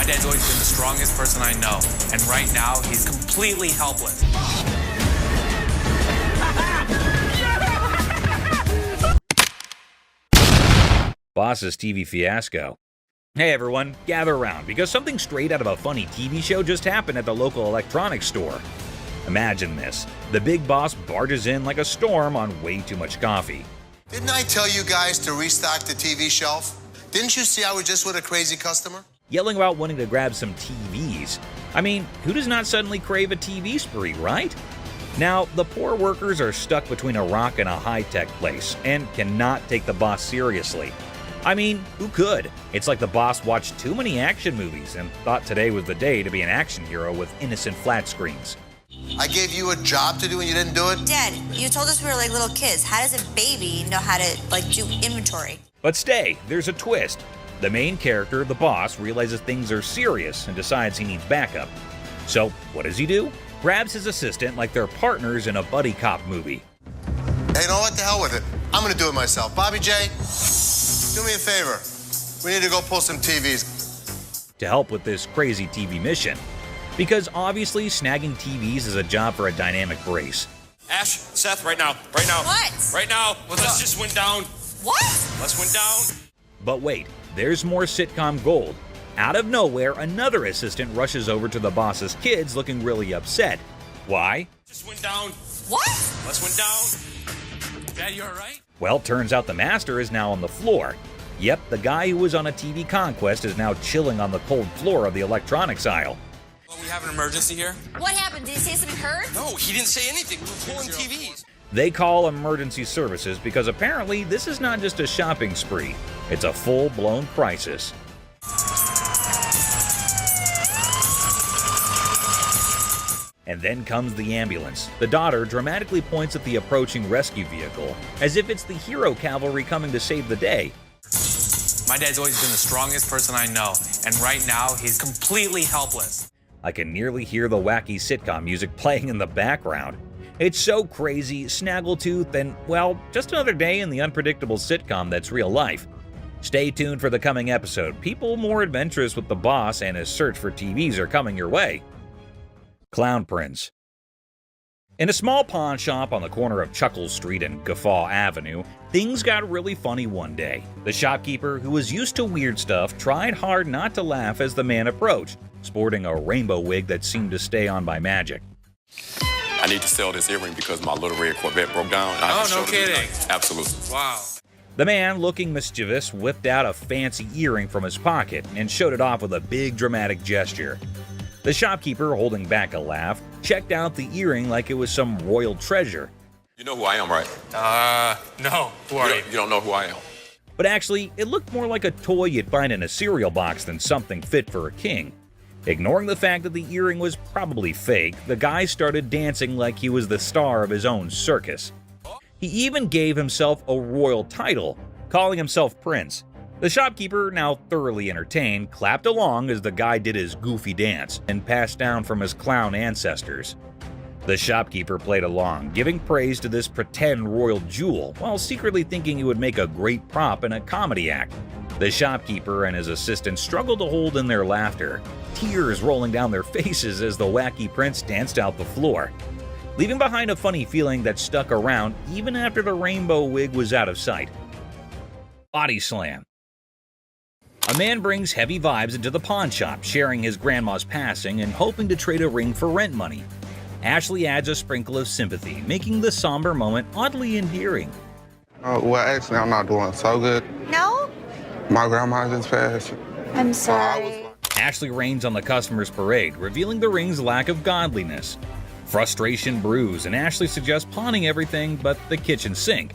dad's always been the strongest person I know, and right now, he's completely helpless. Boss's TV fiasco. Hey everyone, gather around because something straight out of a funny TV show just happened at the local electronics store. Imagine this. The big boss barges in like a storm on way too much coffee. Didn't I tell you guys to restock the TV shelf? Didn't you see I was just with a crazy customer? Yelling about wanting to grab some TVs. I mean, who does not suddenly crave a TV spree, right? Now, the poor workers are stuck between a rock and a high-tech place and cannot take the boss seriously. I mean, who could? It's like the boss watched too many action movies and thought today was the day to be an action hero with innocent flat screens. I gave you a job to do and you didn't do it? Dad, you told us we were like little kids. How does a baby know how to, do inventory? But stay, there's a twist. The main character, the boss, realizes things are serious and decides he needs backup. So, what does he do? Grabs his assistant like they're partners in a buddy cop movie. Hey, you know what? The hell with it. I'm gonna do it myself. Bobby J, do me a favor. We need to go pull some TVs. To help with this crazy TV mission. Because obviously snagging TVs is a job for a dynamic brace. Ash, Seth, right now. What? Right now. Let's just went down. What? Let's went down. But wait, there's more sitcom gold. Out of nowhere, another assistant rushes over to the boss's kids looking really upset. Why? Just went down. What? Let's went down. Dad, you all right? Well, turns out the master is now on the floor. Yep, the guy who was on a TV conquest is now chilling on the cold floor of the electronics aisle. Well, we have an emergency here. What happened? Did he say something hurt? No, he didn't say anything. We were pulling TVs. They call emergency services because apparently this is not just a shopping spree. It's a full-blown crisis. And then comes the ambulance. The daughter dramatically points at the approaching rescue vehicle, as if it's the hero cavalry coming to save the day. My dad's always been the strongest person I know, and right now, he's completely helpless. I can nearly hear the wacky sitcom music playing in the background. It's so crazy, snaggletooth, and, well, just another day in the unpredictable sitcom that's real life. Stay tuned for the coming episode. People more adventurous with the boss and his search for TVs are coming your way. Clown Prince. In a small pawn shop on the corner of Chuckles Street and Guffaw Avenue, things got really funny one day. The shopkeeper, who was used to weird stuff, tried hard not to laugh as the man approached, sporting a rainbow wig that seemed to stay on by magic. I need to sell this earring because my little red Corvette broke down. Oh, no kidding. Absolutely. Wow. The man, looking mischievous, whipped out a fancy earring from his pocket and showed it off with a big dramatic gesture. The shopkeeper, holding back a laugh, checked out the earring like it was some royal treasure. You know who I am, right? No. Who are you? You don't know who I am. But actually, it looked more like a toy you'd find in a cereal box than something fit for a king. Ignoring the fact that the earring was probably fake, the guy started dancing like he was the star of his own circus. He even gave himself a royal title, calling himself Prince. The shopkeeper, now thoroughly entertained, clapped along as the guy did his goofy dance and passed down from his clown ancestors. The shopkeeper played along, giving praise to this pretend royal jewel, while secretly thinking he would make a great prop in a comedy act. The shopkeeper and his assistant struggled to hold in their laughter, tears rolling down their faces as the wacky prince danced out the floor, leaving behind a funny feeling that stuck around even after the rainbow wig was out of sight. Body slam. A man brings heavy vibes into the pawn shop, sharing his grandma's passing and hoping to trade a ring for rent money. Ashley adds a sprinkle of sympathy, making the somber moment oddly endearing. Well, actually, I'm not doing so good. No? My grandma just passed. I'm sorry. Ashley rains on the customer's parade, revealing the ring's lack of godliness. Frustration brews, and Ashley suggests pawning everything but the kitchen sink.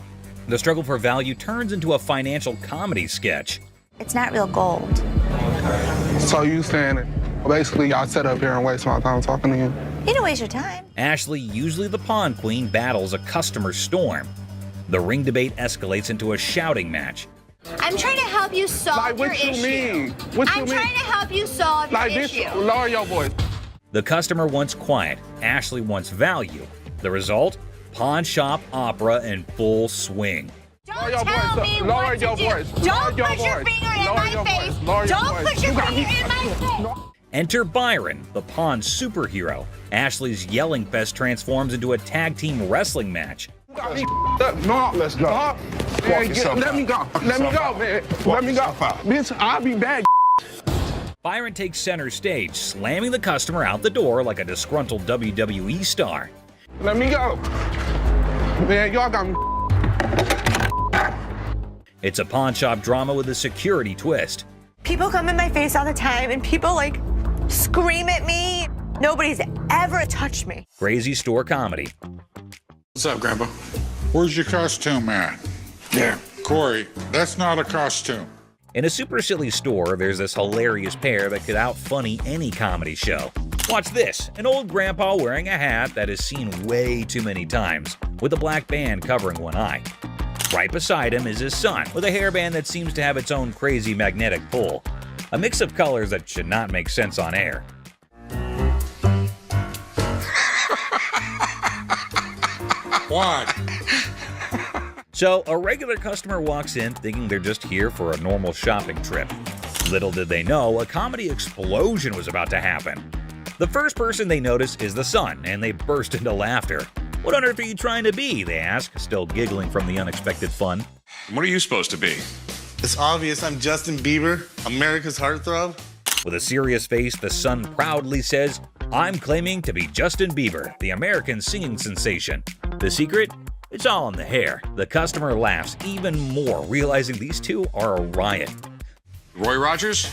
The struggle for value turns into a financial comedy sketch. It's not real gold. So you saying it? Basically, y'all sit up here and waste my time talking to you? You don't waste your time. Ashley, usually the pawn queen, battles a customer storm. The ring debate escalates into a shouting match. I'm trying to help you solve your issue. What you mean? What you I'm mean? trying to help you solve your issue. Lower your voice. The customer wants quiet, Ashley wants value. The result? Pawn shop opera in full swing. Don't tell me what to do. Don't put your finger in my face. Don't put your finger in my face. Enter Byron, the pawn superhero. Ashley's yelling fest transforms into a tag team wrestling match. No, let's go. Man, let me go. Let me go, man. Let me go. Bitch, I'll be back. Byron takes center stage, slamming the customer out the door like a disgruntled WWE star. Let me go. Man, y'all got me. It's a pawn shop drama with a security twist. People come in my face all the time and people like scream at me. Nobody's ever touched me. Crazy store comedy. What's up, Grandpa? Where's your costume at? There. Corey, that's not a costume. In a super silly store, there's this hilarious pair that could out-funny any comedy show. Watch this, an old grandpa wearing a hat that is seen way too many times, with a black band covering one eye. Right beside him is his son, with a hairband that seems to have its own crazy magnetic pull. A mix of colors that should not make sense on air. What? So, a regular customer walks in thinking they're just here for a normal shopping trip. Little did they know, a comedy explosion was about to happen. The first person they notice is the son, and they burst into laughter. "What on earth are you trying to be?" they ask, still giggling from the unexpected fun. What are you supposed to be? It's obvious I'm Justin Bieber, America's heartthrob. With a serious face, the son proudly says, "I'm claiming to be Justin Bieber, the American singing sensation." The secret? It's all in the hair. The customer laughs even more, realizing these two are a riot. Roy Rogers?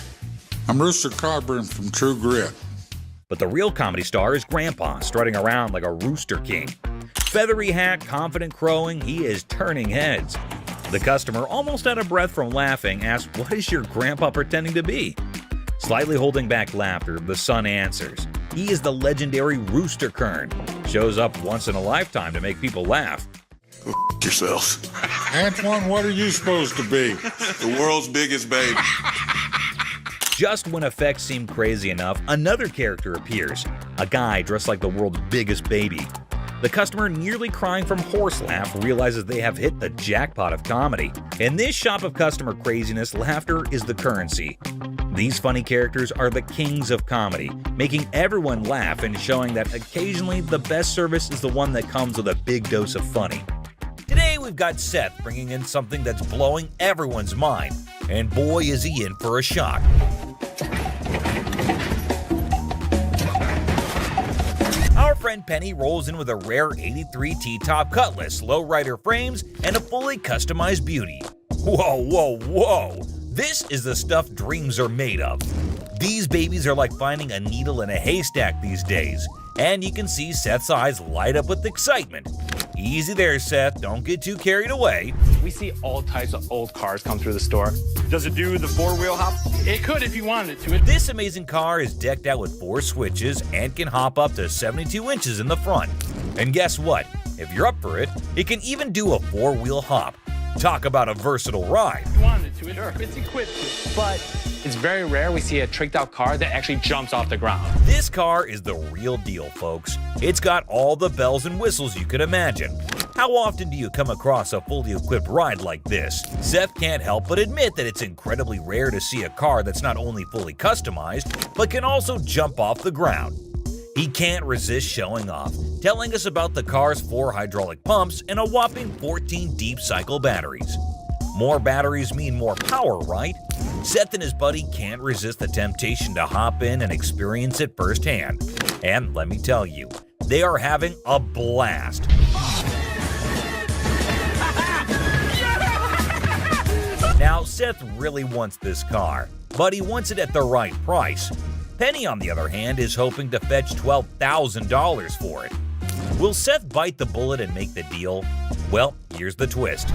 I'm Rooster Cogburn from True Grit. But the real comedy star is Grandpa, strutting around like a rooster king. Feathery hat, confident crowing, he is turning heads. The customer, almost out of breath from laughing, asks, "What is your grandpa pretending to be?" Slightly holding back laughter, the son answers, "He is the legendary Rooster Kern. Shows up once in a lifetime to make people laugh." Go yourself. Antoine, what are you supposed to be? The world's biggest baby. Just when effects seem crazy enough, another character appears, a guy dressed like the world's biggest baby. The customer, nearly crying from horse laugh, realizes they have hit the jackpot of comedy. In this shop of customer craziness, laughter is the currency. These funny characters are the kings of comedy, making everyone laugh and showing that occasionally the best service is the one that comes with a big dose of funny. Today we've got Seth bringing in something that's blowing everyone's mind, and boy is he in for a shock. Our friend Penny rolls in with a rare 83 T-top Cutlass, lowrider frames, and a fully customized beauty. Whoa, whoa, whoa! This is the stuff dreams are made of. These babies are like finding a needle in a haystack these days, and you can see Seth's eyes light up with excitement. Easy there, Seth, don't get too carried away. We see all types of old cars come through the store. Does it do the four-wheel hop? It could if you wanted it to. This amazing car is decked out with 4 switches and can hop up to 72 inches in the front. And guess what? If you're up for it, it can even do a 4-wheel hop. Talk about a versatile ride. If you wanted to, it's equipped to. But it's very rare we see a tricked out car that actually jumps off the ground. This car is the real deal, folks. It's got all the bells and whistles you could imagine. How often do you come across a fully equipped ride like this? Seth can't help but admit that it's incredibly rare to see a car that's not only fully customized, but can also jump off the ground. He can't resist showing off, telling us about the car's 4 hydraulic pumps and a whopping 14 deep cycle batteries. More batteries mean more power, right? Seth and his buddy can't resist the temptation to hop in and experience it firsthand. And let me tell you, they are having a blast. Now, Seth really wants this car, but he wants it at the right price. Penny, on the other hand, is hoping to fetch $12,000 for it. Will Seth bite the bullet and make the deal? Well, here's the twist.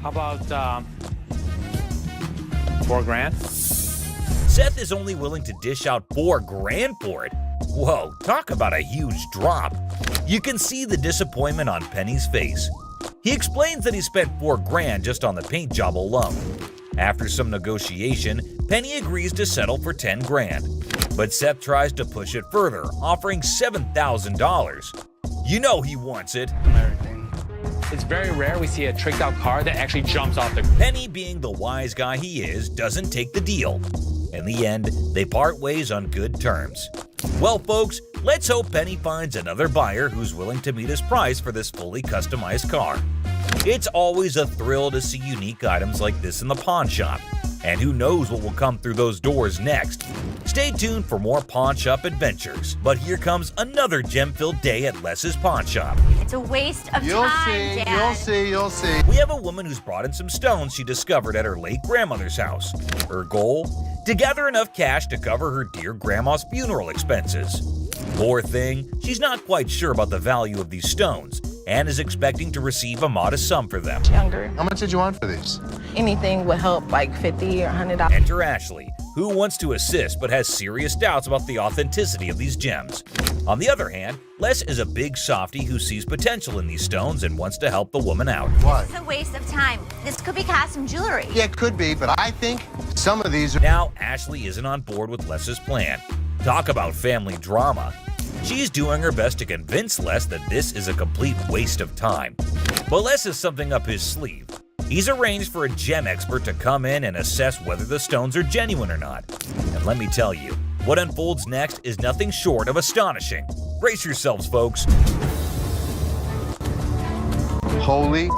How about $4,000? Seth is only willing to dish out $4,000 for it. Whoa, talk about a huge drop. You can see the disappointment on Penny's face. He explains that he spent $4,000 just on the paint job alone. After some negotiation, Penny agrees to settle for $10,000. But Seth tries to push it further, offering $7,000. You know he wants it. Everything. It's very rare we see a tricked out car that actually jumps off the... Penny, being the wise guy he is, doesn't take the deal. In the end, they part ways on good terms. Well, folks, let's hope Penny finds another buyer who's willing to meet his price for this fully customized car. It's always a thrill to see unique items like this in the pawn shop, and who knows what will come through those doors next. Stay tuned for more pawn shop adventures, but here comes another gem-filled day at Les's pawn shop. It's a waste of time, Dad. You'll see. We have a woman who's brought in some stones she discovered at her late grandmother's house. Her goal? To gather enough cash to cover her dear grandma's funeral expenses. Poor thing, she's not quite sure about the value of these stones and is expecting to receive a modest sum for them. Younger. How much did you want for these? Anything would help, like $50 or $100. Enter Ashley, who wants to assist but has serious doubts about the authenticity of these gems. On the other hand, Les is a big softie who sees potential in these stones and wants to help the woman out. Why? It's a waste of time. This could be costume jewelry. Yeah, it could be, but I think some of these are... Now, Ashley isn't on board with Les's plan. Talk about family drama. She's doing her best to convince Les that this is a complete waste of time. But Les has something up his sleeve. He's arranged for a gem expert to come in and assess whether the stones are genuine or not. And let me tell you, what unfolds next is nothing short of astonishing. Brace yourselves, folks. Holy...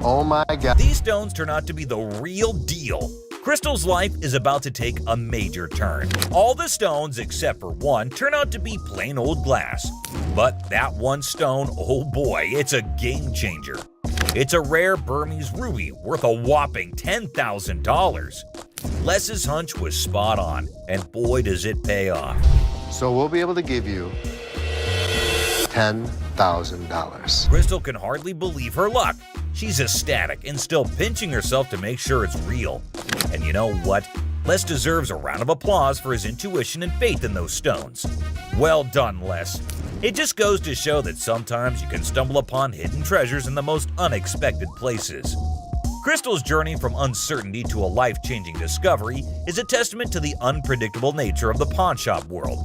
Oh my God. These stones turn out to be the real deal. Crystal's life is about to take a major turn. All the stones, except for one, turn out to be plain old glass. But that one stone, oh boy, it's a game changer. It's a rare Burmese ruby worth a whopping $10,000. Les's hunch was spot on, and boy does it pay off. So we'll be able to give you $10,000. Crystal can hardly believe her luck. She's ecstatic and still pinching herself to make sure it's real. And you know what? Les deserves a round of applause for his intuition and faith in those stones. Well done, Les. It just goes to show that sometimes you can stumble upon hidden treasures in the most unexpected places. Crystal's journey from uncertainty to a life-changing discovery is a testament to the unpredictable nature of the pawn shop world.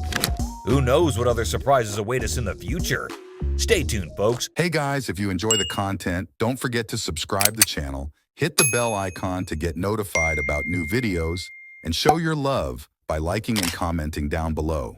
Who knows what other surprises await us in the future? Stay tuned, folks. Hey guys, if you enjoy the content, don't forget to subscribe the channel, hit the bell icon to get notified about new videos, and show your love by liking and commenting down below.